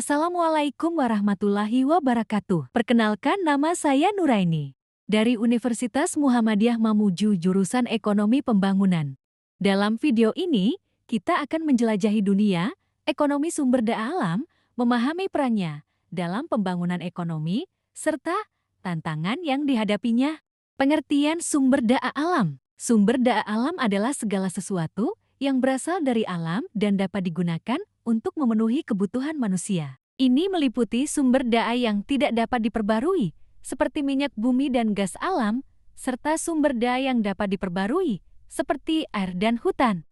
Assalamualaikum warahmatullahi wabarakatuh. Perkenalkan, nama saya Nuraini dari Universitas Muhammadiyah Mamuju jurusan Ekonomi Pembangunan. Dalam video ini, kita akan menjelajahi dunia ekonomi sumber daya alam, memahami perannya dalam pembangunan ekonomi, serta tantangan yang dihadapinya. Pengertian sumber daya alam. Sumber daya alam adalah segala sesuatu yang berasal dari alam dan dapat digunakan untuk memenuhi kebutuhan manusia. Ini meliputi sumber daya yang tidak dapat diperbarui, seperti minyak bumi dan gas alam, serta sumber daya yang dapat diperbarui, seperti air dan hutan.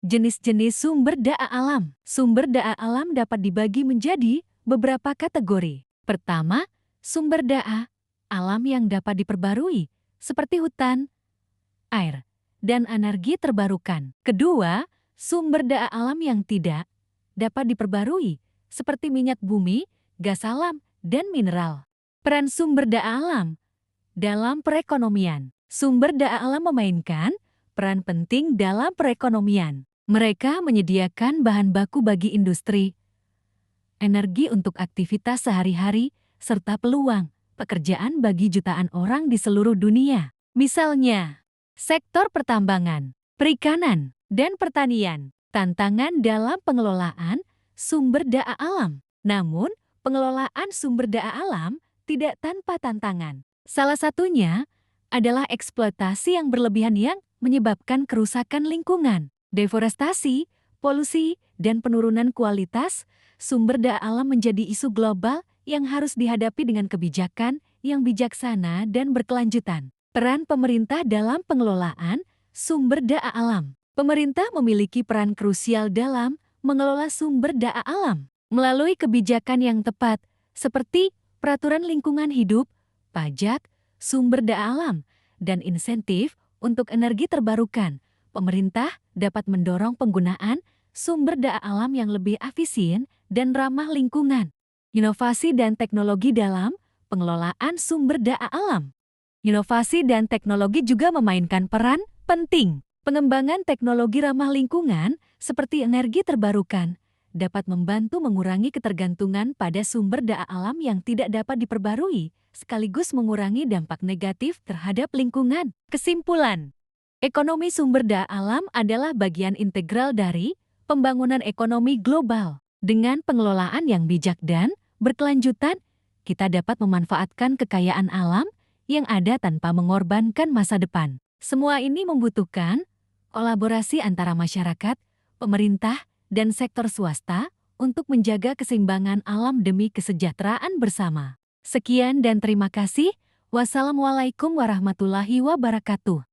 Jenis-jenis sumber daya alam. Sumber daya alam dapat dibagi menjadi beberapa kategori. Pertama, sumber daya alam yang dapat diperbarui, seperti hutan, air, dan energi terbarukan. Kedua, sumber daya alam yang tidak dapat diperbarui, seperti minyak bumi, gas alam, dan mineral. Peran sumber daya alam dalam perekonomian. Sumber daya alam memainkan peran penting dalam perekonomian. Mereka menyediakan bahan baku bagi industri, energi untuk aktivitas sehari-hari, serta peluang pekerjaan bagi jutaan orang di seluruh dunia. Misalnya, sektor pertambangan, perikanan, dan pertanian. Tantangan dalam pengelolaan sumber daya alam. Namun, pengelolaan sumber daya alam tidak tanpa tantangan. Salah satunya adalah eksploitasi yang berlebihan yang menyebabkan kerusakan lingkungan, deforestasi, polusi, dan penurunan kualitas sumber daya alam menjadi isu global yang harus dihadapi dengan kebijakan yang bijaksana dan berkelanjutan. Peran pemerintah dalam pengelolaan sumber daya alam. Pemerintah memiliki peran krusial dalam mengelola sumber daya alam melalui kebijakan yang tepat, seperti peraturan lingkungan hidup, pajak, sumber daya alam, dan insentif untuk energi terbarukan. Pemerintah dapat mendorong penggunaan sumber daya alam yang lebih efisien dan ramah lingkungan. Inovasi dan teknologi dalam pengelolaan sumber daya alam. Inovasi dan teknologi juga memainkan peran penting. Pengembangan teknologi ramah lingkungan, seperti energi terbarukan, dapat membantu mengurangi ketergantungan pada sumber daya alam yang tidak dapat diperbarui, sekaligus mengurangi dampak negatif terhadap lingkungan. Kesimpulan, ekonomi sumber daya alam adalah bagian integral dari pembangunan ekonomi global. Dengan pengelolaan yang bijak dan berkelanjutan, kita dapat memanfaatkan kekayaan alam yang ada tanpa mengorbankan masa depan. Semua ini membutuhkan kolaborasi antara masyarakat, pemerintah, dan sektor swasta untuk menjaga keseimbangan alam demi kesejahteraan bersama. Sekian dan terima kasih. Wassalamualaikum warahmatullahi wabarakatuh.